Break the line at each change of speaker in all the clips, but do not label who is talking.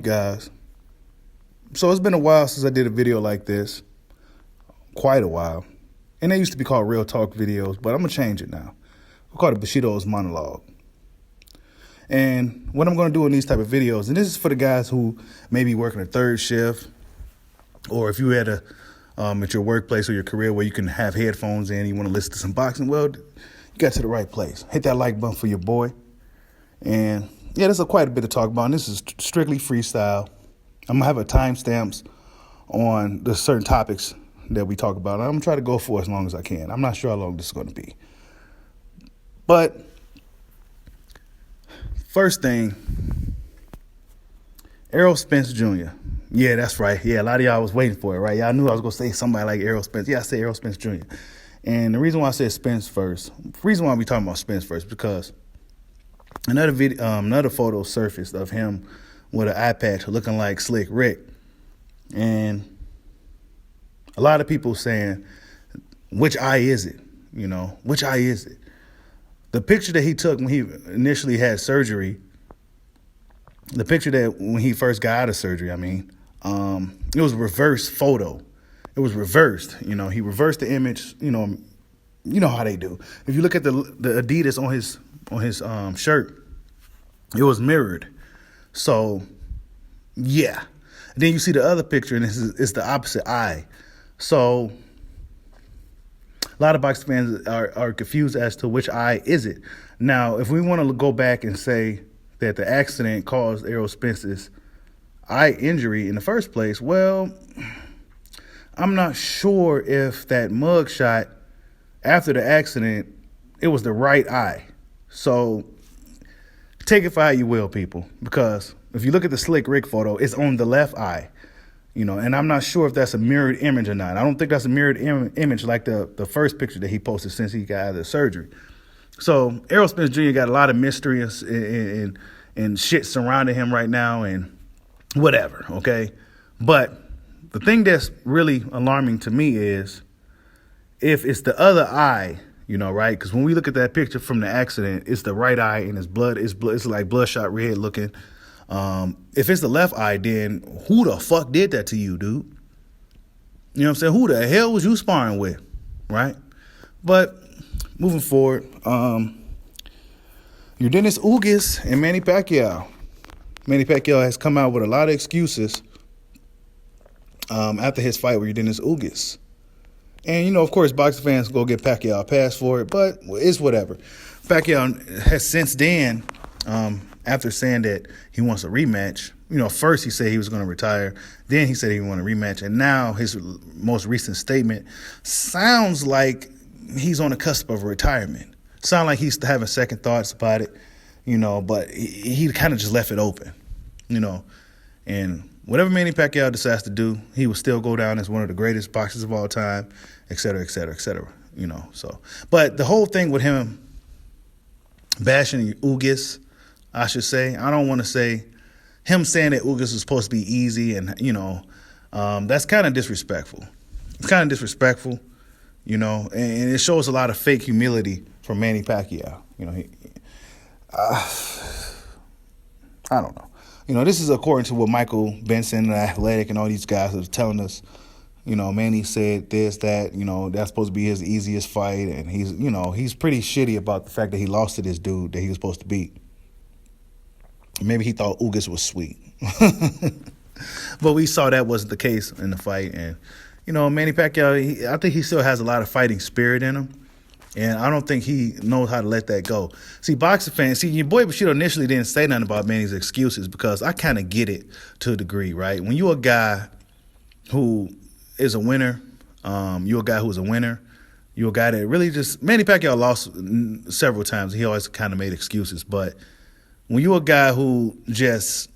guys? So it's been a while since I did a video like this. Quite a while. And they used to be called Real Talk videos, but I'm going to change it now. We'll call it Bushido's Monologue. And what I'm going to do in these type of videos, and this is for the guys who may be working a third shift, or if you had at your workplace or your career where you can have headphones in, you want to listen to some boxing, well, you got to the right place. Hit that like button for your boy. And yeah, there's quite a bit to talk about. And this is strictly freestyle. I'm going to have timestamps on the certain topics that we talk about. I'm going to try to go for as long as I can. I'm not sure how long this is going to be. But first thing, Errol Spence Jr. Yeah, that's right. Yeah, a lot of y'all was waiting for it, right? Y'all knew I was going to say somebody like Errol Spence. Yeah, I said Errol Spence Jr. And the reason why I said Spence first, the reason why we talking about Spence first, because another photo surfaced of him with an eye patch looking like Slick Rick. And a lot of people saying, which eye is it? You know, which eye is it? The picture that he took when he initially had surgery, the picture that when he first got out of surgery, it was a reverse photo. It was reversed. You know, he reversed the image. You know how they do. If you look at the Adidas on his shirt, it was mirrored. So, yeah. Then you see the other picture, and it's the opposite eye. So, a lot of boxing fans are confused as to which eye is it. Now, if we want to go back and say that the accident caused Errol Spence's eye injury in the first place, well, I'm not sure if that mug shot after the accident, it was the right eye. So take it for how you will, people, because if you look at the Slick Rick photo, it's on the left eye, you know, and I'm not sure if that's a mirrored image or not. I don't think that's a mirrored image like the first picture that he posted since he got out of the surgery. So Errol Spence Jr. got a lot of mystery and shit surrounding him right now and whatever, okay? But the thing that's really alarming to me is if it's the other eye, you know, right? Because when we look at that picture from the accident, it's the right eye and it's like bloodshot red looking. If it's the left eye, then who the fuck did that to you, dude? You know what I'm saying? Who the hell was you sparring with, right? But moving forward, your Dennis Ugas and Manny Pacquiao. Manny Pacquiao has come out with a lot of excuses after his fight with Dennis Ugas. And, you know, of course, boxing fans go get Pacquiao a pass for it, but it's whatever. Pacquiao has since then, after saying that he wants a rematch, you know, first he said he was going to retire. Then he said he wanted a rematch. And now his most recent statement sounds like he's on the cusp of retirement. Sounds like he's having second thoughts about it, you know, but he kind of just left it open, you know. And whatever Manny Pacquiao decides to do, he will still go down as one of the greatest boxers of all time, et cetera, et cetera, et cetera, you know. So, but the whole thing with him bashing Ugas, I should say, I don't want to say him saying that Ugas is supposed to be easy and, you know, that's kind of disrespectful. It's kind of disrespectful, you know, and it shows a lot of fake humility from Manny Pacquiao. You know, I don't know. You know, this is according to what Michael Benson and Athletic and all these guys are telling us. You know, Manny said this, that, you know, that's supposed to be his easiest fight. And he's, you know, he's pretty shitty about the fact that he lost to this dude that he was supposed to beat. Maybe he thought Ugas was sweet. But we saw that wasn't the case in the fight. And, you know, Manny Pacquiao, I think he still has a lot of fighting spirit in him. And I don't think he knows how to let that go. See, boxing fans, your boy Bushido initially didn't say nothing about Manny's excuses because I kind of get it to a degree, right? When you're a guy who is a winner, you're a guy who's a winner, you're a guy that really just, Manny Pacquiao lost several times. He always kind of made excuses. But when you're a guy who just,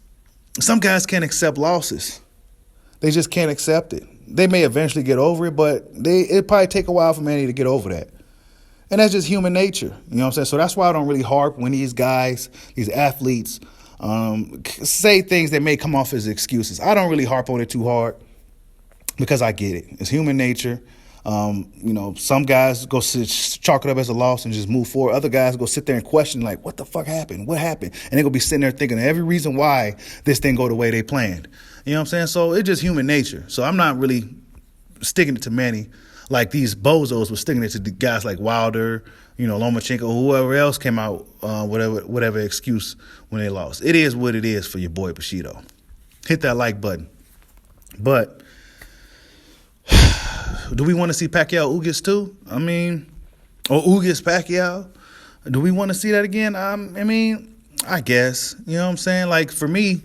some guys can't accept losses. They just can't accept it. They may eventually get over it, but it'll probably take a while for Manny to get over that. And that's just human nature, you know what I'm saying? So that's why I don't really harp when these guys, these athletes, say things that may come off as excuses. I don't really harp on it too hard because I get it. It's human nature. Some guys go chalk it up as a loss and just move forward. Other guys go sit there and question, like, what the fuck happened? What happened? And they're going to be sitting there thinking of every reason why this didn't go the way they planned. You know what I'm saying? So it's just human nature. So I'm not really sticking it to Manny like these bozos were sticking it to the guys like Wilder, Lomachenko, whoever else came out, whatever excuse when they lost. It is what it is for your boy Bushido. Hit that like button. But do we want to see Pacquiao Ugas too? Or Ugas Pacquiao? Do we want to see that again? I guess. You know what I'm saying? Like, for me,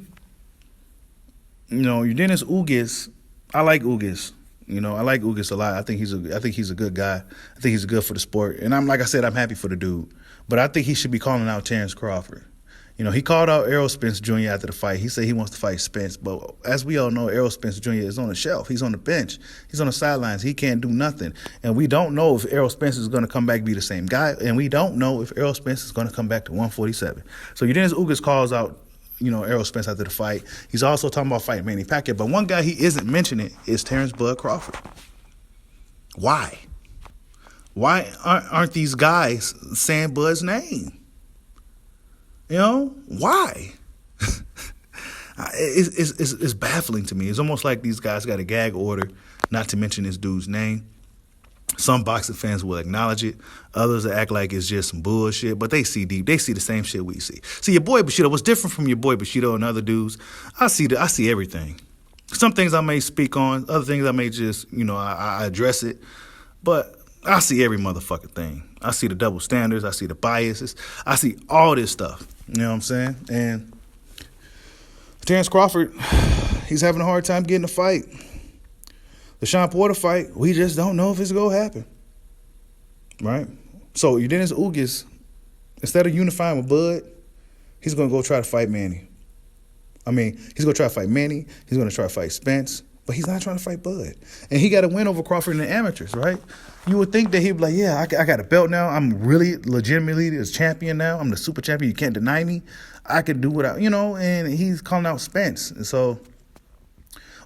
Dennis Ugas, I like Ugas. I like Ugas a lot. I think he's a good guy. I think he's good for the sport. And like I said, I'm happy for the dude. But I think he should be calling out Terrence Crawford. He called out Errol Spence Jr. after the fight. He said he wants to fight Spence. But as we all know, Errol Spence Jr. is on the shelf. He's on the bench. He's on the sidelines. He can't do nothing. And we don't know if Errol Spence is going to come back and be the same guy. And we don't know if Errol Spence is going to come back to 147. So Dennis Ugas calls out Errol Spence after the fight. He's also talking about fighting Manny Pacquiao. But one guy he isn't mentioning is Terrence Bud Crawford. Why? Why aren't these guys saying Bud's name? Why? It's baffling to me. It's almost like these guys got a gag order not to mention this dude's name. Some boxing fans will acknowledge it. Others will act like it's just some bullshit, but they see deep. They see the same shit we see. See, your boy Bushido, what's different from your boy Bushido and other dudes, I see everything. Some things I may speak on, other things I may just, I address it, but I see every motherfucking thing. I see the double standards. I see the biases. I see all this stuff. You know what I'm saying? And Terrence Crawford, he's having a hard time getting a fight. The Sean Porter fight, we just don't know if it's going to happen. Right? So Dennis Ugas, instead of unifying with Bud, he's going to go try to fight Manny. He's going to try to fight Manny. He's going to try to fight Spence. But he's not trying to fight Bud. And he got to win over Crawford in the amateurs, right? You would think that he'd be like, yeah, I got a belt now. I'm really legitimately the champion now. I'm the super champion. You can't deny me. I can do what and he's calling out Spence. And so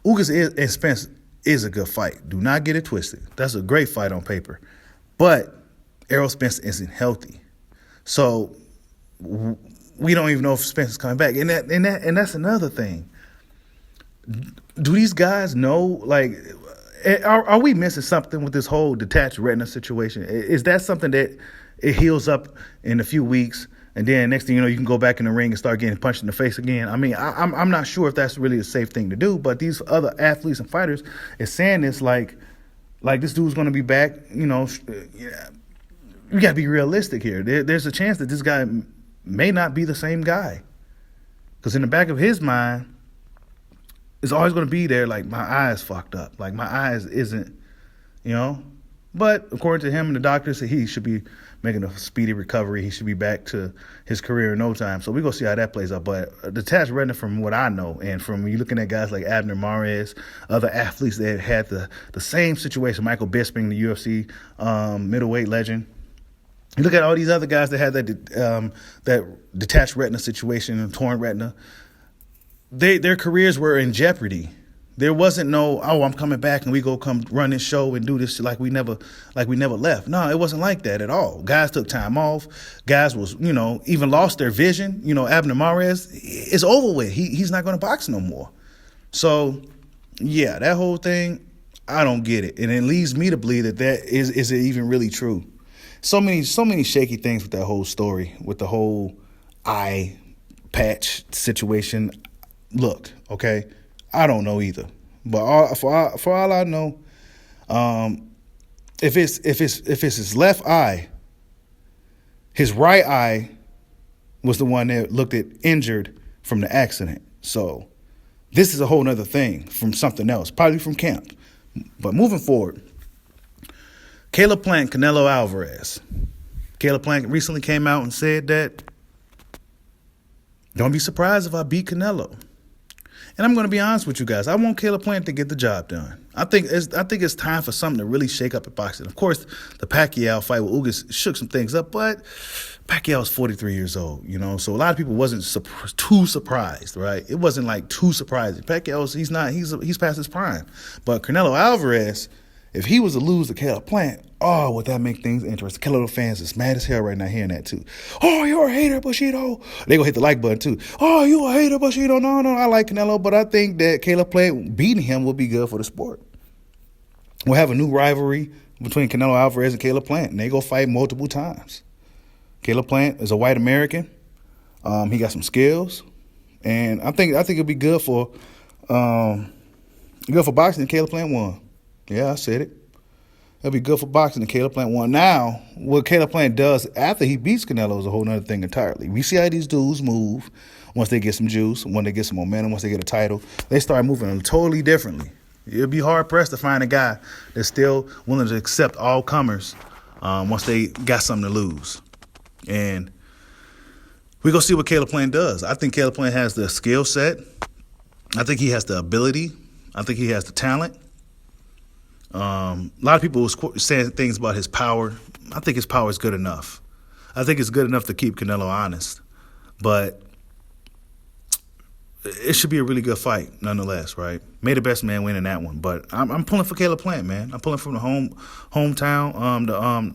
Ugas and Spence is a good fight. Do not get it twisted. That's a great fight on paper. But Errol Spence isn't healthy. So we don't even know if Spence is coming back. And that's another thing. Do these guys know, like, are we missing something with this whole detached retina situation? Is that something that it heals up in a few weeks, and then next thing you know, you can go back in the ring and start getting punched in the face again? I'm not sure if that's really a safe thing to do, but these other athletes and fighters is saying this like this dude's going to be back. You got to be realistic here. There's a chance that this guy may not be the same guy, because in the back of his mind, it's always going to be there, like, my eyes fucked up. Like, my eyes isn't, But according to him and the doctors, he should be making a speedy recovery. He should be back to his career in no time. So we're going to see how that plays out. But detached retina, from what I know, and from you looking at guys like Abner Mares, other athletes that had the same situation, Michael Bisping, the UFC middleweight legend. You look at all these other guys that had that detached retina situation, torn retina. Their careers were in jeopardy. There wasn't no, I'm coming back and we go come run this show and do this like we never left. No, it wasn't like that at all. Guys took time off. Guys was, even lost their vision. Abner Mares, it's over with. He's not going to box no more. So, yeah, that whole thing, I don't get it. And it leads me to believe that is it even really true? So many shaky things with that whole story, with the whole eye patch situation. Look, okay, I don't know either, but for all I know, if it's his left eye, his right eye was the one that looked at injured from the accident. So this is a whole nother thing from something else, probably from camp. But moving forward, Caleb Plant, Canelo Alvarez. Caleb Plant recently came out and said that, don't be surprised if I beat Canelo. And I'm going to be honest with you guys. I want Caleb Plant to get the job done. I think it's time for something to really shake up at boxing. Of course, the Pacquiao fight with Ugas shook some things up, but Pacquiao's 43 years old, so a lot of people wasn't too surprised, right? It wasn't like too surprising. Pacquiao's he's past his prime, but Canelo Alvarez If he was to lose to Caleb Plant, oh, would that make things interesting? Canelo fans is mad as hell right now hearing that too. Oh, you're a hater, Bushido. They gonna hit the like button too. Oh, you a hater, Bushido. No, I like Canelo, but I think that Caleb Plant beating him will be good for the sport. We'll have a new rivalry between Canelo Alvarez and Caleb Plant, and they go fight multiple times. Caleb Plant is a white American. He got some skills, and I think it'll be good for boxing. And Caleb Plant won. Yeah, I said it. It'll be good for boxing. And Caleb Plant won. Now, what Caleb Plant does after he beats Canelo is a whole other thing entirely. We see how these dudes move once they get some juice, when they get some momentum, once they get a title. They start moving totally differently. It'll be hard-pressed to find a guy that's still willing to accept all comers once they got something to lose. And we're going to see what Caleb Plant does. I think Caleb Plant has the skill set. I think he has the ability. I think he has the talent. A lot of people was saying things about his power. I think his power is good enough. I think it's good enough to keep Canelo honest. But it should be a really good fight, nonetheless, right? May the best man win in that one. But I'm pulling for Caleb Plant, man. I'm pulling from the hometown,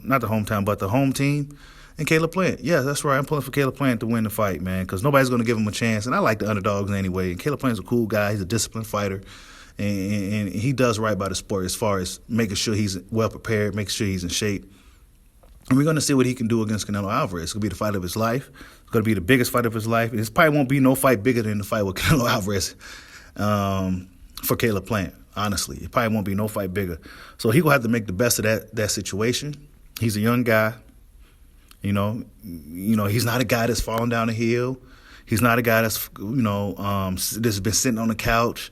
not the hometown, but the home team. And Caleb Plant. Yeah, that's right. I'm pulling for Caleb Plant to win the fight, man, because nobody's going to give him a chance. And I like the underdogs anyway. And Caleb Plant's a cool guy. He's a disciplined fighter. And he does right by the sport as far as making sure he's well prepared, making sure he's in shape. And we're going to see what he can do against Canelo Alvarez. It's going to be the fight of his life. It's going to be the biggest fight of his life. It probably won't be no fight bigger than the fight with Canelo Alvarez for Caleb Plant, honestly. It probably won't be no fight bigger. So he's going to have to make the best of that situation. He's a young guy. You know, he's not a guy that's falling down the hill. He's not a guy that's, that's been sitting on the couch.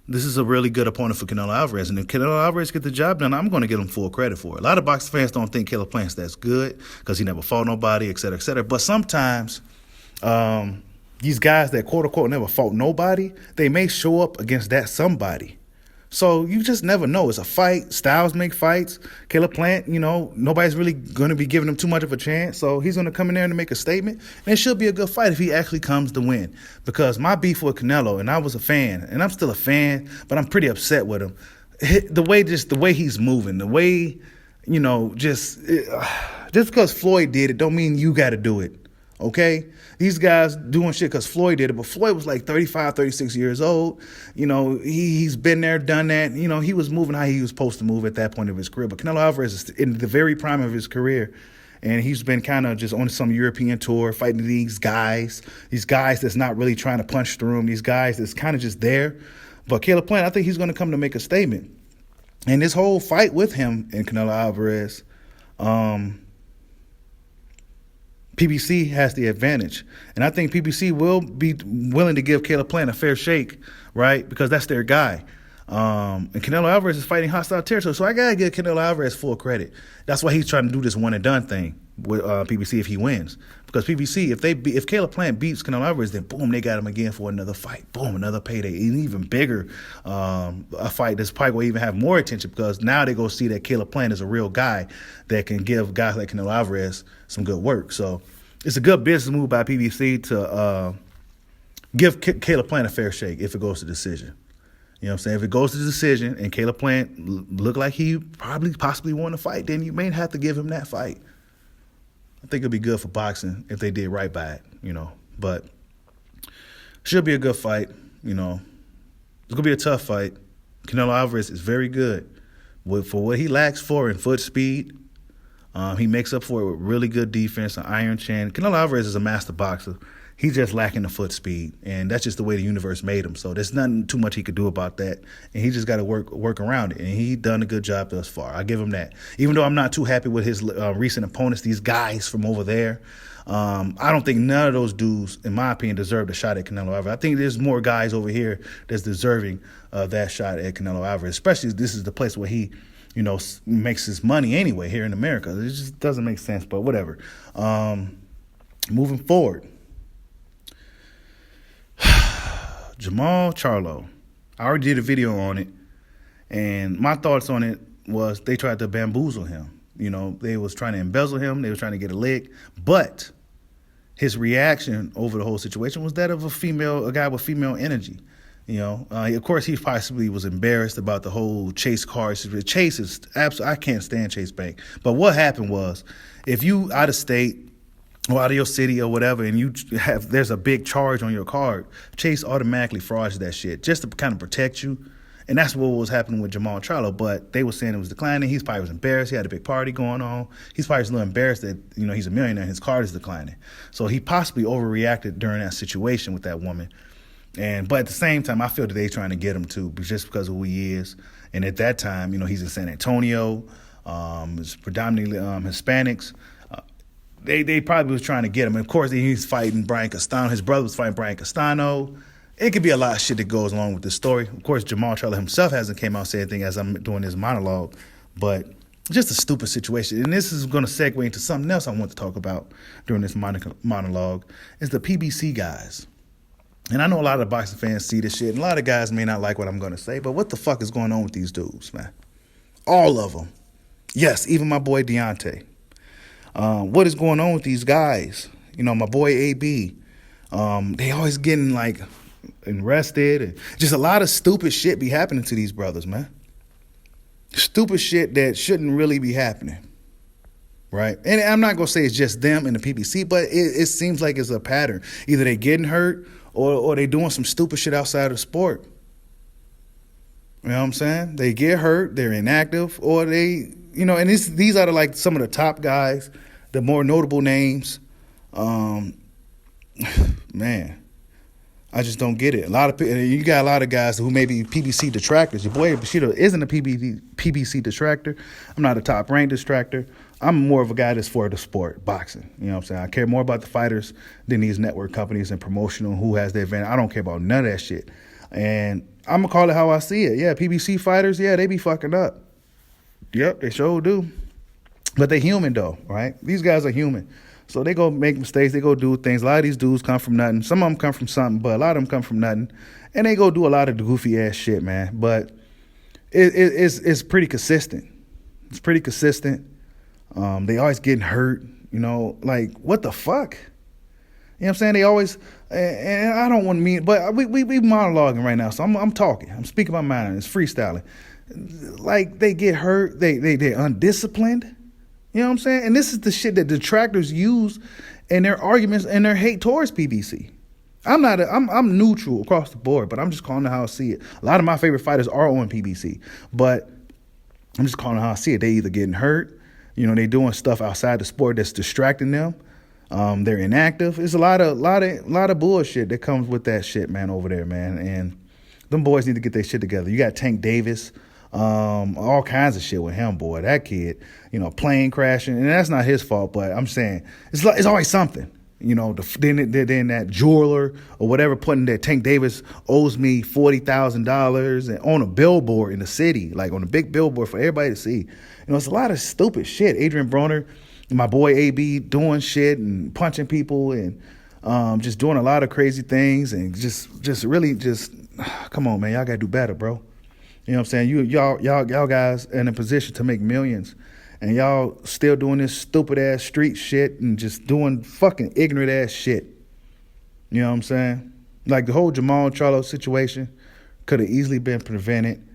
This is a really good opponent for Canelo Alvarez. And if Canelo Alvarez get the job done, I'm going to give him full credit for it. A lot of boxing fans don't think Caleb Plant's that's good because he never fought nobody, et cetera, et cetera. But sometimes these guys that quote-unquote never fought nobody, they may show up against that somebody. So you just never know. It's a fight. Styles make fights. Caleb Plant, nobody's really going to be giving him too much of a chance. So he's going to come in there and make a statement. And it should be a good fight if he actually comes to win. Because my beef with Canelo, and I was a fan, and I'm still a fan, but I'm pretty upset with him. The way he's moving, the way, just because Floyd did it don't mean you got to do it. Okay? These guys doing shit because Floyd did it, but Floyd was like 35, 36 years old. He's been there, done that. He was moving how he was supposed to move at that point of his career. But Canelo Alvarez is in the very prime of his career, and he's been kind of just on some European tour fighting these guys that's not really trying to punch through him, these guys that's kind of just there. But Caleb Plant, I think he's going to come to make a statement. And this whole fight with him and Canelo Alvarez, PBC has the advantage. And I think PBC will be willing to give Caleb Plant a fair shake, right? Because that's their guy. And Canelo Alvarez is fighting hostile territory. So I got to give Canelo Alvarez full credit. That's why he's trying to do this one-and-done thing with PBC if he wins. Because PBC, if Caleb Plant beats Canelo Alvarez, then boom, they got him again for another fight. Boom, another payday. An even bigger a fight that's probably going to even have more attention because now they go see that Caleb Plant is a real guy that can give guys like Canelo Alvarez some good work. So it's a good business move by PBC to give Caleb Plant a fair shake if it goes to decision. You know what I'm saying? If it goes to decision and Caleb Plant look like he possibly won the fight, then you may have to give him that fight. I think it'd be good for boxing if they did right by it, But should be a good fight, It's going to be a tough fight. Canelo Alvarez is very good. For what he lacks for in foot speed, he makes up for it with really good defense, an iron chin. Canelo Alvarez is a master boxer. He's just lacking the foot speed, and that's just the way the universe made him. So there's nothing too much he could do about that, and he just got to work around it. And he done a good job thus far. I give him that. Even though I'm not too happy with his recent opponents, these guys from over there, I don't think none of those dudes, in my opinion, deserve a shot at Canelo Alvarez. I think there's more guys over here that's deserving that shot at Canelo Alvarez, especially this is the place where he makes his money anyway here in America. It just doesn't make sense, but whatever. Moving forward. Jamal Charlo. I already did a video on it, and my thoughts on it was they tried to bamboozle him. They was trying to embezzle him. They was trying to get a lick. But his reaction over the whole situation was that of a guy with female energy. Of course, he possibly was embarrassed about the whole Chase car. Chase is absolutely, I can't stand Chase Bank. But what happened was, if you out of state or out of your city or whatever, and there's a big charge on your card, Chase automatically frauds that shit just to kind of protect you. And that's what was happening with Jamal Charlo. But they were saying it was declining. He probably was embarrassed. He had a big party going on. He's probably just a little embarrassed that, he's a millionaire and his card is declining. So he possibly overreacted during that situation with that woman. But at the same time, I feel that they're trying to get him too, just because of who he is. And at that time, he's in San Antonio. It's predominantly Hispanics. They probably was trying to get him. And of course, he's fighting Brian Castano. His brother was fighting Brian Castano. It could be a lot of shit that goes along with this story. Of course, Jamal Charlo himself hasn't came out and said anything as I'm doing this monologue, but just a stupid situation. And this is going to segue into something else I want to talk about during this monologue, is the PBC guys. And I know a lot of boxing fans see this shit, and a lot of guys may not like what I'm going to say, but what the fuck is going on with these dudes, man? All of them. Yes, even my boy Deontay. What is going on with these guys? My boy AB. They always getting arrested, and just a lot of stupid shit be happening to these brothers, man. Stupid shit that shouldn't really be happening, right? And I'm not gonna say it's just them in the PBC, but it seems like it's a pattern. Either they getting hurt or they doing some stupid shit outside of sport. You know what I'm saying? They get hurt, they're inactive, or they, and these are some of the top guys, the more notable names. Man. I just don't get it. You got a lot of guys who may be PBC detractors. Your boy Bushido isn't a PBC detractor. I'm not a top-ranked detractor. I'm more of a guy that's for the sport, boxing. You know what I'm saying? I care more about the fighters than these network companies and promotional, who has the advantage. I don't care about none of that shit. And I'm going to call it how I see it. Yeah, PBC fighters, yeah, they be fucking up. Yep, they sure do. But they human, though, right? These guys are human. So they go make mistakes. They go do things. A lot of these dudes come from nothing. Some of them come from something, but a lot of them come from nothing. And they go do a lot of goofy-ass shit, man. But it's pretty consistent. It's pretty consistent. They always getting hurt, what the fuck? You know what I'm saying? They always, and I don't want to mean, but we monologuing right now, so I'm talking. I'm speaking my mind. It's freestyling. They get hurt. They're undisciplined. You know what I'm saying? And this is the shit that detractors use in their arguments and their hate towards PBC. I'm neutral across the board, but I'm just calling it how I see it. A lot of my favorite fighters are on PBC, but I'm just calling it how I see it. They either getting hurt, they doing stuff outside the sport that's distracting them. They're inactive. It's a lot of bullshit that comes with that shit, man, over there, man. And them boys need to get their shit together. You got Tank Davis. All kinds of shit with him, boy. That kid, plane crashing, and that's not his fault. But I'm saying it's always something. Then that jeweler or whatever putting that Tank Davis owes me $40,000 and on a billboard in the city, on a big billboard for everybody to see. It's a lot of stupid shit. Adrian Broner, my boy AB, doing shit and punching people and just doing a lot of crazy things and just really come on, man, y'all gotta do better, bro. You know what I'm saying? Y'all guys in a position to make millions, and y'all still doing this stupid ass street shit and just doing fucking ignorant ass shit. You know what I'm saying? The whole Jamal Charlo situation could have easily been prevented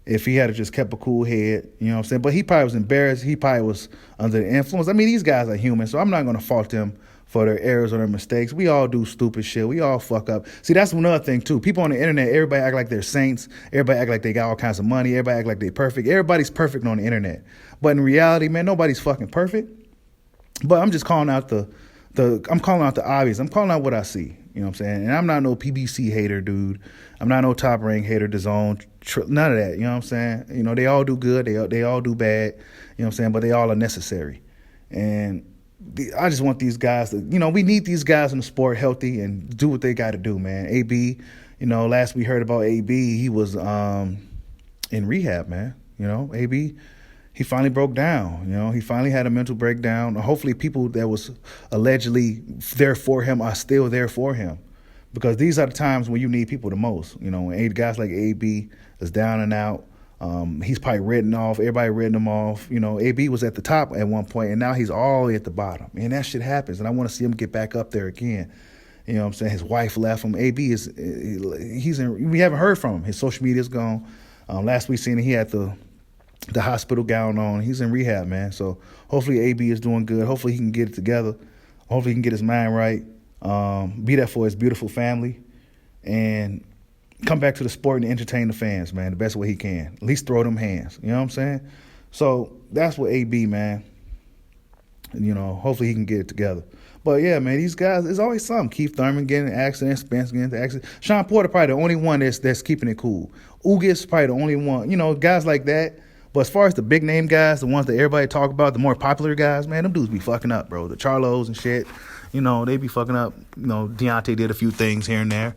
if he had just kept a cool head. You know what I'm saying? But he probably was embarrassed. He probably was under the influence. I mean, these guys are human, so I'm not going to fault them for their errors or their mistakes. We all do stupid shit. We all fuck up. See, that's another thing, too. People on the internet, everybody act like they're saints. Everybody act like they got all kinds of money. Everybody act like they're perfect. Everybody's perfect on the internet. But in reality, man, nobody's fucking perfect. But I'm just calling out I'm calling out the obvious. I'm calling out what I see. You know what I'm saying? And I'm not no PBC hater, dude. I'm not no top rank hater, DAZN, none of that. You know what I'm saying? They all do good. They all do bad. You know what I'm saying? But they all are necessary. And I just want these guys to, we need these guys in the sport healthy and do what they got to do, man. AB, last we heard about AB, he was in rehab, man. AB, he finally broke down. He finally had a mental breakdown. Hopefully people that was allegedly there for him are still there for him, because these are the times when you need people the most. When guys like AB is down and out, he's probably written off. Everybody written him off. AB was at the top at one point, and now he's all the way at the bottom. And that shit happens, and I want to see him get back up there again. You know what I'm saying? His wife left him. AB we haven't heard from him. His social media's gone. Last we seen him, he had the hospital gown on. He's in rehab, man. So hopefully AB is doing good. Hopefully he can get it together. Hopefully he can get his mind right. Be there for his beautiful family. And come back to the sport and entertain the fans, man, the best way he can. At least throw them hands. You know what I'm saying? So that's what AB, man. Hopefully he can get it together. But yeah, man, these guys, there's always something. Keith Thurman getting in an accident, Spence getting into an accident. Sean Porter probably the only one that's keeping it cool. Ugas probably the only one. Guys like that. But as far as the big name guys, the ones that everybody talk about, the more popular guys, man, them dudes be fucking up, bro. The Charlos and shit, they be fucking up. Deontay did a few things here and there.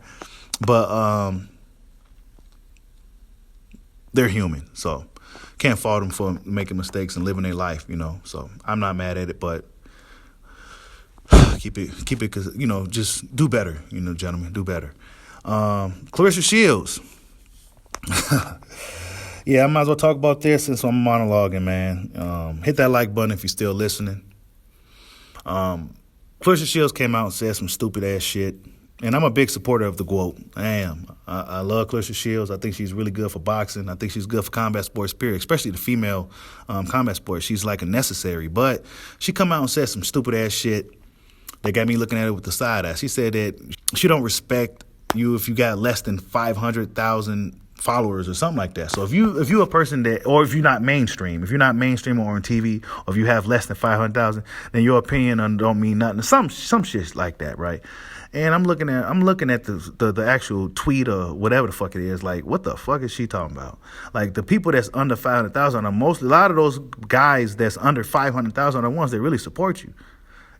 But they're human, so can't fault them for making mistakes and living their life, So I'm not mad at it, but keep it, because just do better, gentlemen, do better. Clarissa Shields, yeah, I might as well talk about this since I'm monologuing, man. Hit that like button if you're still listening. Clarissa Shields came out and said some stupid ass shit. And I'm a big supporter of the GOAT. I am. I love Clarissa Shields. I think she's really good for boxing. I think she's good for combat sports, period, especially the female combat sports. She's like a necessary. But she come out and said some stupid-ass shit that got me looking at it with the side eye. She said that she don't respect you if you got less than 500,000 followers or something like that. So if you're a person that, or if you're not mainstream or on TV, or if you have less than 500,000, then your opinion don't mean nothing. Some shit like that, right? And I'm looking at the actual tweet or whatever the fuck it is. Like, what the fuck is she talking about? Like, the people that's under 500,000 are mostly, a lot of those guys that's under 500,000 are the ones that really support you.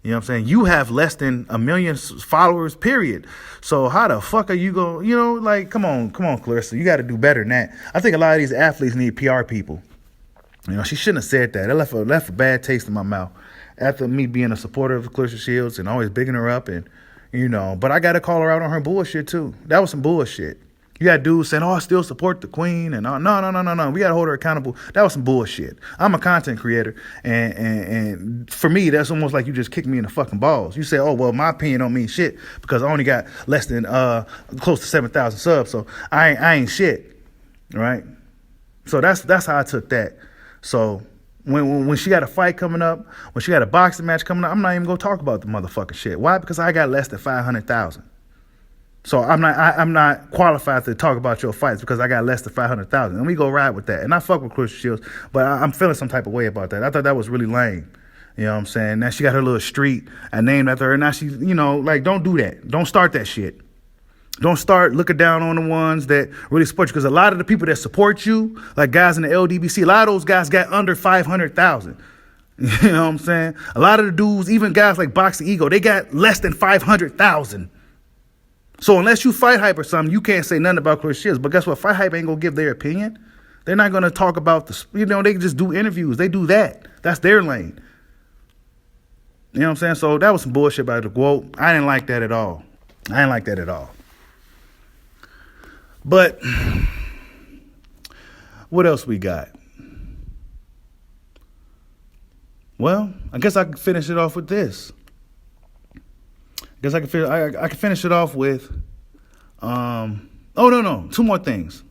You know what I'm saying? You have less than 1 million followers, period. So how the fuck are you going, come on, Clarissa. You got to do better than that. I think a lot of these athletes need PR people. She shouldn't have said that. It left a bad taste in my mouth. After me being a supporter of Clarissa Shields and always bigging her up and, but I got to call her out on her bullshit too. That was some bullshit. You got dudes saying, I still support the queen. And no. We got to hold her accountable. That was some bullshit. I'm a content creator. And for me, that's almost like you just kicked me in the fucking balls. You say, oh, well, my opinion don't mean shit because I only got less than close to 7,000 subs. So I ain't shit. Right? So that's how I took that. So when she got a fight coming up, when she got a boxing match coming up, I'm not even going to talk about the motherfucking shit. Why? Because I got less than 500,000. So I'm not qualified to talk about your fights because I got less than 500,000. And we go ride with that. And I fuck with Clarissa Shields, but I'm feeling some type of way about that. I thought that was really lame. You know what I'm saying? Now she got her little street named after her. Now she, don't do that. Don't start that shit. Don't start looking down on the ones that really support you. Because a lot of the people that support you, like guys in the LDBC, a lot of those guys got under 500,000. You know what I'm saying? A lot of the dudes, even guys like Boxing Ego, they got less than 500,000. So unless you Fight Hype or something, you can't say nothing about Clarissa Shields. But guess what? Fight Hype ain't going to give their opinion. They're not going to talk about they can just do interviews. They do that. That's their lane. You know what I'm saying? So that was some bullshit about the GOAT. I didn't like that at all. But what else we got? Well, I guess I can finish it off with this. I can finish it off with two more things.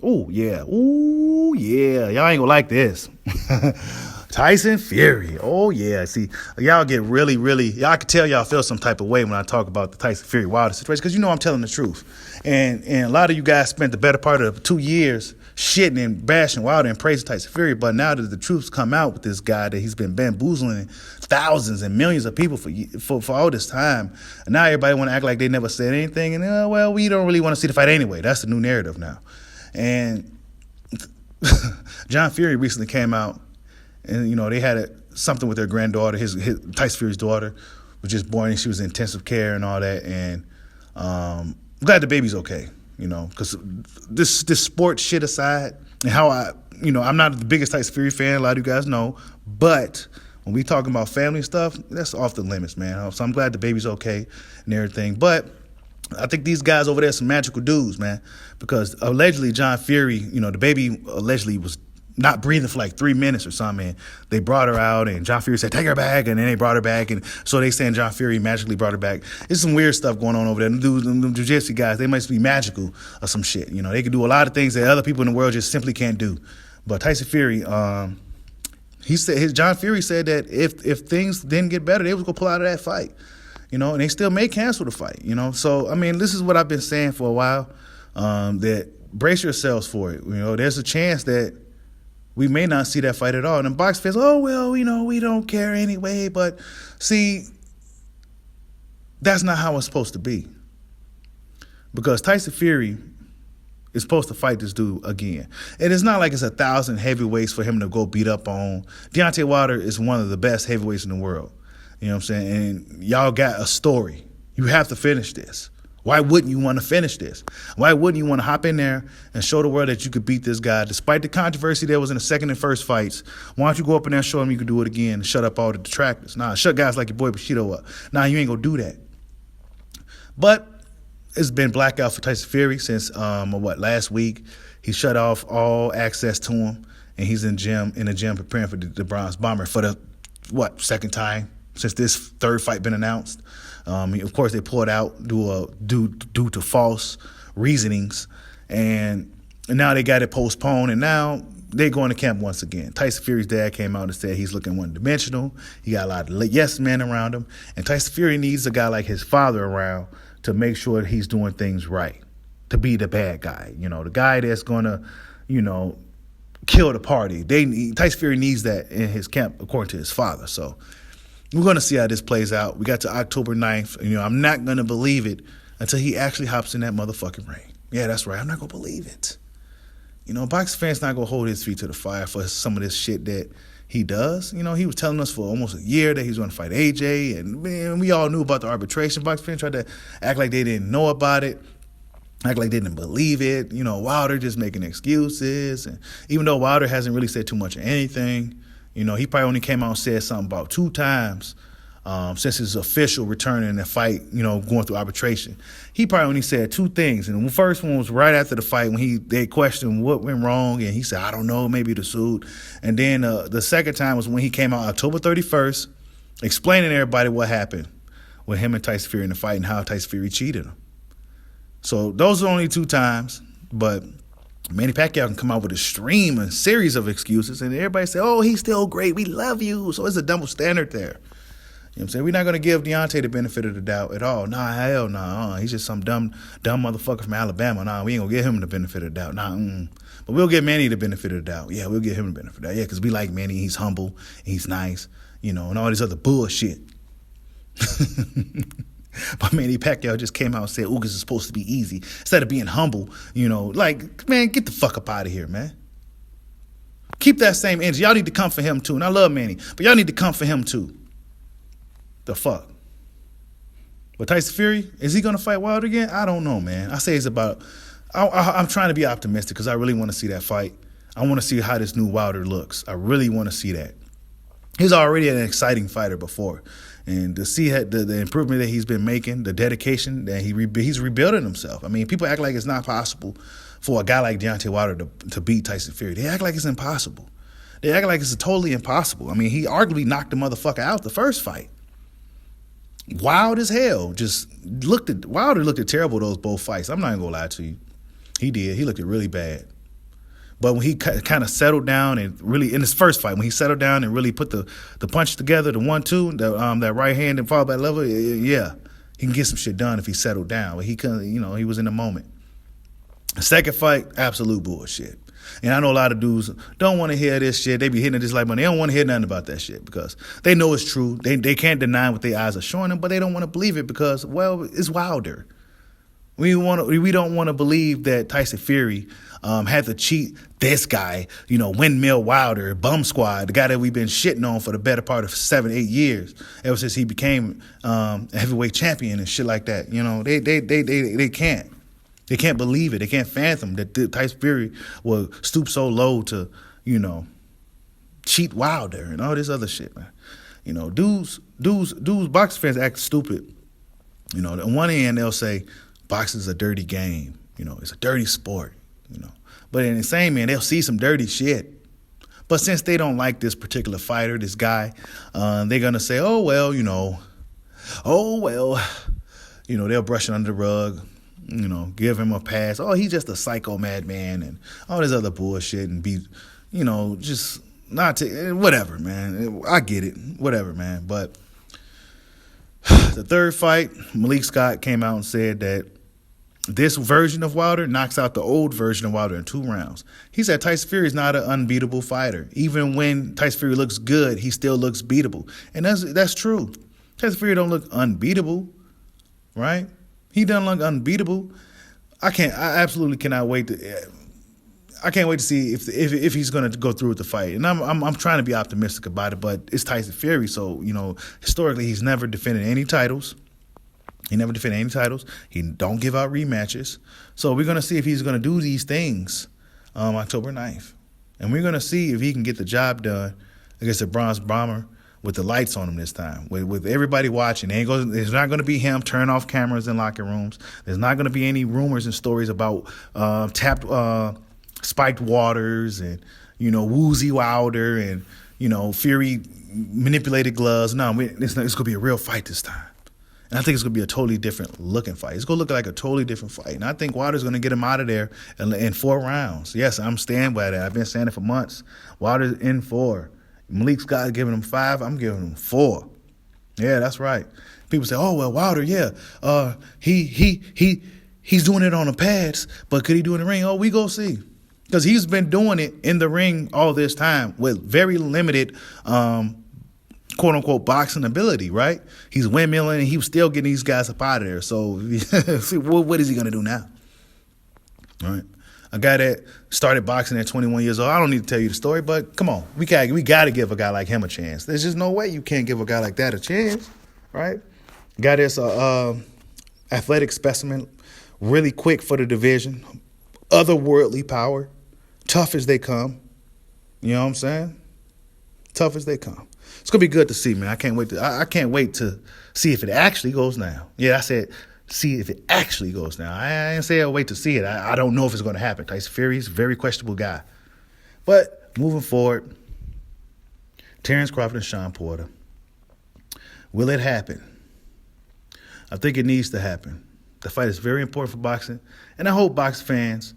Oh yeah. Y'all ain't gonna like this. Tyson Fury. Oh yeah. See, y'all get really, y'all can tell y'all feel some type of way when I talk about the Tyson Fury Wilder situation because I'm telling the truth. And a lot of you guys spent the better part of 2 years shitting and bashing Wilder and praising Tyson Fury, but now that the truth's come out with this guy that he's been bamboozling thousands and millions of people for all this time, and now everybody want to act like they never said anything, and we don't really want to see the fight anyway. That's the new narrative now. And John Fury recently came out, and they had something with their granddaughter. His Tyson Fury's daughter was just born, and she was in intensive care and all that. And I'm glad the baby's okay. Because this sport shit aside, and how I'm not the biggest Tyson Fury fan, a lot of you guys know, but when we talking about family stuff, that's off the limits, man. So I'm glad the baby's okay and everything. But I think these guys over there are some magical dudes, man, because allegedly John Fury, the baby allegedly was not breathing for like 3 minutes or something. And they brought her out, and John Fury said, take her back, and then they brought her back, and so they saying John Fury magically brought her back. There's some weird stuff going on over there. Them jiu-jitsu guys, they must be magical or some shit. You know, they can do a lot of things that other people in the world just simply can't do. But Tyson Fury, John Fury said that if things didn't get better, they was gonna pull out of that fight. You know, and they still may cancel the fight. You know, so I mean, this is what I've been saying for a while. That brace yourselves for it. You know, there's a chance that we may not see that fight at all. And box fans, oh, well, you know, we don't care anyway. But see, that's not how it's supposed to be. Because Tyson Fury is supposed to fight this dude again. And it's not like it's 1,000 heavyweights for him to go beat up on. Deontay Wilder is one of the best heavyweights in the world. You know what I'm saying? And y'all got a story. You have to finish this. Why wouldn't you want to finish this? Why wouldn't you want to hop in there and show the world that you could beat this guy? Despite the controversy there was in the second and first fights, why don't you go up in there and show him you can do it again and shut up all the detractors? Nah, shut guys like your boy Bushido up. Nah, you ain't going to do that. But it's been blackout for Tyson Fury since, last week. He shut off all access to him, and he's in the gym preparing for the Bronze Bomber for the, second time since this third fight been announced. Of course, they pulled out due to false reasonings, and now they got it postponed, and now they're going to camp once again. Tyson Fury's dad came out and said he's looking one-dimensional. He got a lot of yes men around him, and Tyson Fury needs a guy like his father around to make sure that he's doing things right, to be the bad guy, you know, the guy that's going to, you know, kill the party. Tyson Fury needs that in his camp, according to his father, so we're going to see how this plays out. We got to October 9th. You know, I'm not going to believe it until he actually hops in that motherfucking ring. Yeah, that's right. I'm not going to believe it. You know, boxing fans not going to hold his feet to the fire for some of this shit that he does. You know, he was telling us for almost a year that he was going to fight AJ, and man, we all knew about the arbitration. Boxing fans tried to act like they didn't know about it, act like they didn't believe it. You know, Wilder just making excuses. And even though Wilder hasn't really said too much of anything, you know, he probably only came out and said something about 2 times since his official return in the fight, you know, going through arbitration. He probably only said 2 things. And the first one was right after the fight when they questioned what went wrong. And he said, I don't know, maybe the suit. And then the second time was when he came out October 31st, explaining to everybody what happened with him and Tyson Fury in the fight and how Tyson Fury cheated him. So those are only 2 times. But Manny Pacquiao can come out with a series of excuses, and everybody say, oh, he's still great, we love you. So it's a double standard there. You know what I'm saying? We're not going to give Deontay the benefit of the doubt at all. Nah, hell nah. He's just some dumb motherfucker from Alabama. Nah, we ain't going to give him the benefit of the doubt. Nah, But we'll give Manny the benefit of the doubt. Yeah, we'll give him the benefit of the doubt. Yeah, because we like Manny. He's humble. He's nice. You know, and all this other bullshit. But Manny Pacquiao just came out and said, Ugas is supposed to be easy. Instead of being humble, you know, like, man, get the fuck up out of here, man. Keep that same energy. Y'all need to come for him, too. And I love Manny, but y'all need to come for him, too. The fuck? But Tyson Fury, is he going to fight Wilder again? I don't know, man. I say it's about, I'm trying to be optimistic because I really want to see that fight. I want to see how this new Wilder looks. I really want to see that. He's already an exciting fighter before. And to see the improvement that he's been making, the dedication that he's rebuilding himself. I mean, people act like it's not possible for a guy like Deontay Wilder to beat Tyson Fury. They act like it's impossible. They act like it's totally impossible. I mean, he arguably knocked the motherfucker out the first fight. Wild as hell. Wilder looked terrible those both fights. I'm not even gonna lie to you. He did. He looked really bad. But when he kind of settled down and really, in his first fight, when he settled down and really put the punch together, the 1-2, that right hand and fall back level, yeah, he can get some shit done if he settled down. But he couldn't, you know, he was in the moment. The second fight, absolute bullshit. And I know a lot of dudes don't want to hear this shit. They be hitting it just like, but they don't want to hear nothing about that shit because they know it's true. They can't deny what their eyes are showing them, but they don't want to believe it because, well, it's Wilder. We don't want to believe that Tyson Fury had to cheat this guy, you know, Windmill Wilder, Bum Squad, the guy that we've been shitting on for the better part of 7-8 years, ever since he became a heavyweight champion and shit like that. You know, they can't. They can't believe it. They can't fathom that Tyson Fury will stoop so low to, you know, cheat Wilder and all this other shit, man. You know, dudes, boxing fans act stupid. You know, on one hand, they'll say, boxing's a dirty game. You know, it's a dirty sport, you know. But in the same hand, they'll see some dirty shit. But since they don't like this particular fighter, this guy, they're going to say, oh, well, they'll brush it under the rug, give him a pass. Oh, he's just a psycho madman and all this other bullshit and be, just not to, whatever, man. I get it. Whatever, man. But the third fight, Malik Scott came out and said that this version of Wilder knocks out the old version of Wilder in 2 rounds. He said Tyson Fury is not an unbeatable fighter. Even when Tyson Fury looks good, he still looks beatable. And that's true. Tyson Fury don't look unbeatable, right? He doesn't look unbeatable. I absolutely cannot wait to. I can't wait to see if he's going to go through with the fight. And I'm trying to be optimistic about it, but it's Tyson Fury, so historically he's never defended any titles. He never defended any titles. He don't give out rematches. So we're going to see if he's going to do these things October 9th. And we're going to see if he can get the job done against the Bronze Bomber with the lights on him this time, with everybody watching. There's not going to be him turn off cameras in locker rooms. There's not going to be any rumors and stories about spiked waters and, woozy Wilder and, Fury manipulated gloves. No, it's going to be a real fight this time. And I think it's going to be a totally different looking fight. It's going to look like a totally different fight. And I think Wilder's going to get him out of there in 4 rounds. Yes, I'm standing by that. I've been saying it for months. Wilder's in 4. Malik Scott giving him 5. I'm giving him 4. Yeah, that's right. People say, oh, well, Wilder, yeah. He's doing it on the pads, but could he do it in the ring? Oh, we go see. Because he's been doing it in the ring all this time with very limited quote-unquote boxing ability, right? He's windmilling, and he was still getting these guys up out of there. So what is he going to do now? All right. A guy that started boxing at 21 years old, I don't need to tell you the story, but come on. We got to give a guy like him a chance. There's just no way you can't give a guy like that a chance, right? Guy that's a athletic specimen, really quick for the division, otherworldly power, tough as they come. You know what I'm saying? Tough as they come. It's gonna be good to see, man. I can't wait to see if it actually goes down. Yeah, I said see if it actually goes down. I didn't say I'll wait to see it. I don't know if it's gonna happen. Tyson Fury's a very questionable guy. But moving forward, Terrence Crawford and Shawn Porter. Will it happen? I think it needs to happen. The fight is very important for boxing, and I hope boxing fans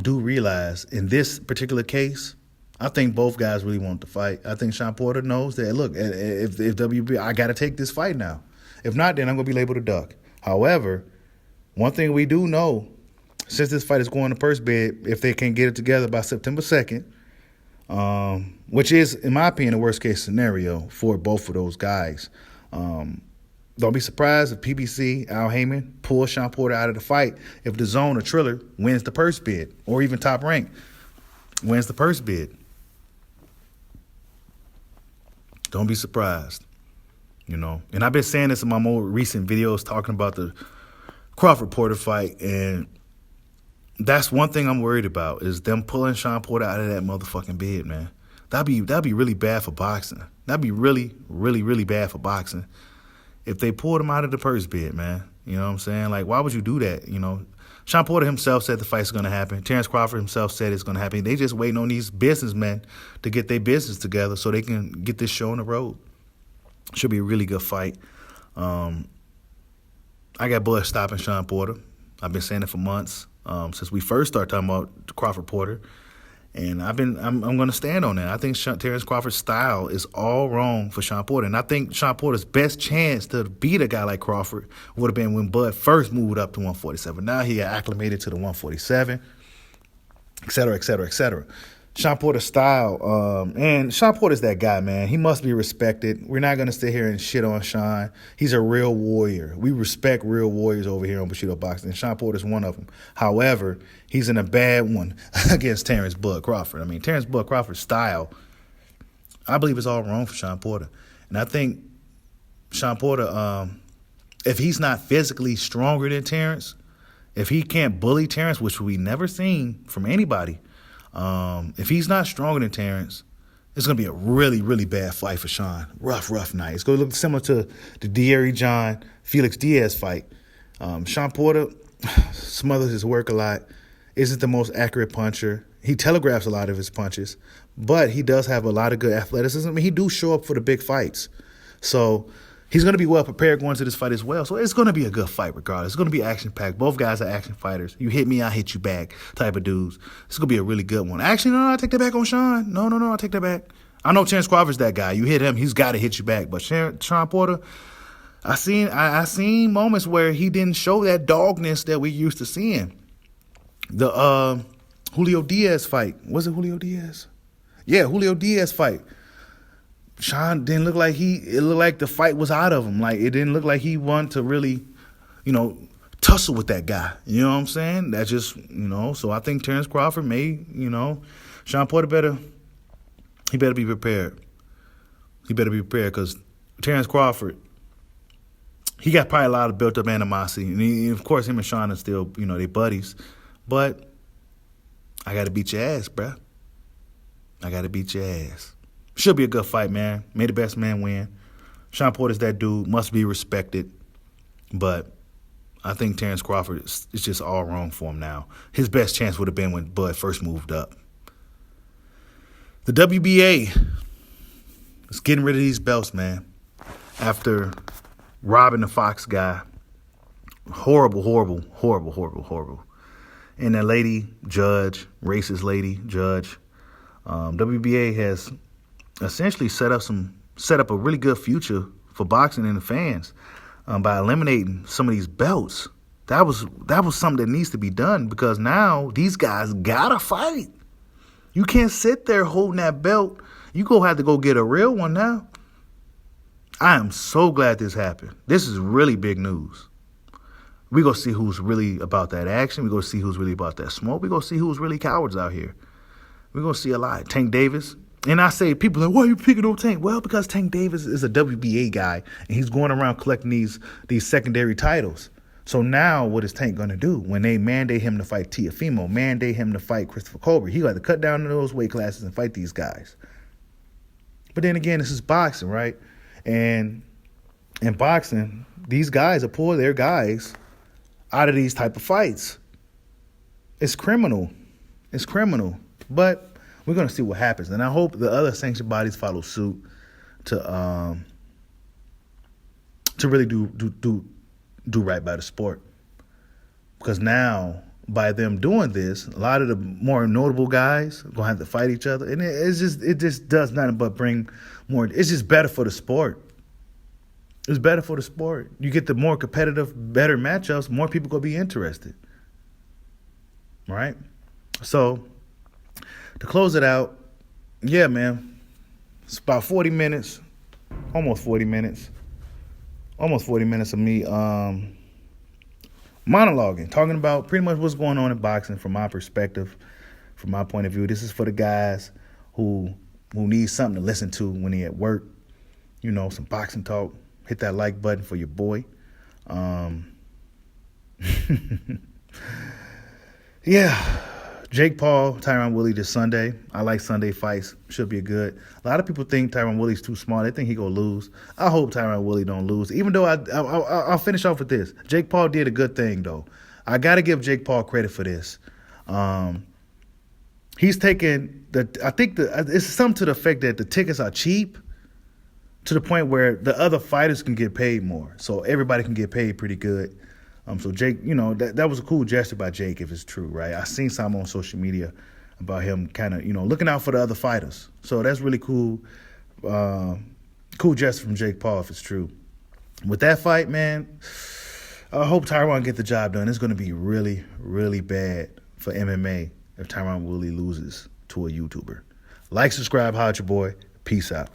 do realize in this particular case, I think both guys really want to fight. I think Shawn Porter knows that, look, if WB, I got to take this fight now. If not, then I'm going to be labeled a duck. However, one thing we do know, since this fight is going to purse bid, if they can get it together by September 2nd, which is, in my opinion, the worst-case scenario for both of those guys. Don't be surprised if PBC, Al Heyman, pulls Shawn Porter out of the fight if the Zone or Triller wins the purse bid, or even Top Rank wins the purse bid. Don't be surprised, And I've been saying this in my more recent videos talking about the Crawford Porter fight, and that's one thing I'm worried about is them pulling Shawn Porter out of that motherfucking bid, man. That'd be really bad for boxing. That'd be really, really, really bad for boxing if they pulled him out of the purse bid, man. You know what I'm saying? Like, why would you do that? Shawn Porter himself said the fight's going to happen. Terrence Crawford himself said it's going to happen. They just waiting on these businessmen to get their business together so they can get this show on the road. Should be a really good fight. I got blood stopping Shawn Porter. I've been saying it for months since we first started talking about Crawford Porter. And I'm going to stand on that. I think Terrence Crawford's style is all wrong for Shawn Porter. And I think Shawn Porter's best chance to beat a guy like Crawford would have been when Bud first moved up to 147. Now he acclimated to the 147, et cetera, et cetera, et cetera. Shawn Porter's style, and Shawn Porter's that guy, man. He must be respected. We're not going to sit here and shit on Shawn. He's a real warrior. We respect real warriors over here on Bushido Boxing, and Shawn Porter's one of them. However, he's in a bad one against Terrence Bud Crawford. I mean, Terrence Bud Crawford's style, I believe it's all wrong for Shawn Porter. And I think Shawn Porter, if he's not physically stronger than Terrence, if he can't bully Terrence, which we never seen from anybody, if he's not stronger than Terrence, it's going to be a really, really bad fight for Shawn. Rough night. It's going to look similar to the Deary John, Felix Diaz fight. Shawn Porter smothers his work a lot, isn't the most accurate puncher. He telegraphs a lot of his punches, but he does have a lot of good athleticism. I mean, he do show up for the big fights. So he's going to be well prepared going into this fight as well. So it's going to be a good fight regardless. It's going to be action-packed. Both guys are action fighters. You hit me, I hit you back type of dudes. It's going to be a really good one. Actually, no, I take that back on Sean. No, I take that back. I know Terrence Crawford's that guy. You hit him, he's got to hit you back. But Sean Porter, I seen moments where he didn't show that dogness that we used to seeing. The Julio Diaz fight. Was it Julio Diaz? Yeah, Julio Diaz fight. Sean didn't look like it looked like the fight was out of him. Like, it didn't look like he wanted to really, tussle with that guy. You know what I'm saying? That just, so I think Terrence Crawford Sean Porter better be prepared. He better be prepared because Terrence Crawford, he got probably a lot of built-up animosity. And of course, him and Sean are still, they buddies. But I got to beat your ass, bruh. I got to beat your ass. Should be a good fight, man. May the best man win. Sean Porter's that dude. Must be respected. But I think Terrence Crawford is just all wrong for him now. His best chance would have been when Bud first moved up. The WBA is getting rid of these belts, man. After robbing the Fox guy. Horrible. And that lady, judge, racist lady, judge. WBA has essentially set up a really good future for boxing and the fans by eliminating some of these belts. That was something that needs to be done because now these guys gotta fight. You can't sit there holding that belt. You gonna have to go get a real one now. I am so glad this happened. This is really big news. We're going to see who's really about that action. We're going to see who's really about that smoke. We're going to see who's really cowards out here. We're going to see a lot. Tank Davis. And I say, people are like, why are you picking on Tank? Well, because Tank Davis is a WBA guy, and he's going around collecting these secondary titles. So now what is Tank going to do? When they mandate him to fight Teofimo, mandate him to fight Christopher Colbert, he got to cut down to those weight classes and fight these guys. But then again, this is boxing, right? And in boxing, these guys will pull their guys out of these type of fights. It's criminal. But we're going to see what happens. And I hope the other sanctioned bodies follow suit to really do right by the sport. Because now, by them doing this, a lot of the more notable guys are going to have to fight each other. And it just does nothing but bring more. It's just better for the sport. It's better for the sport. You get the more competitive, better matchups, more people going to be interested. Right? So, to close it out, yeah, man, it's about 40 minutes, almost 40 minutes of me monologuing, talking about pretty much what's going on in boxing from my perspective, from my point of view. This is for the guys who need something to listen to when they at work, some boxing talk. Hit that like button for your boy. Yeah. Jake Paul, Tyron Woodley this Sunday. I like Sunday fights. Should be good. A lot of people think Tyron Woodley's too small. They think he gonna lose. I hope Tyron Woodley don't lose. Even though I'll finish off with this. Jake Paul did a good thing though. I got to give Jake Paul credit for this. He's taken it's something to the effect that the tickets are cheap, to the point where the other fighters can get paid more. So everybody can get paid pretty good. So Jake, that was a cool gesture by Jake if it's true, right? I seen some on social media about him kind of, looking out for the other fighters. So that's really cool. Cool gesture from Jake Paul if it's true. With that fight, man, I hope Tyron get the job done. It's going to be really, really bad for MMA if Tyron Woodley loses to a YouTuber. Like, subscribe, holla at your boy. Peace out.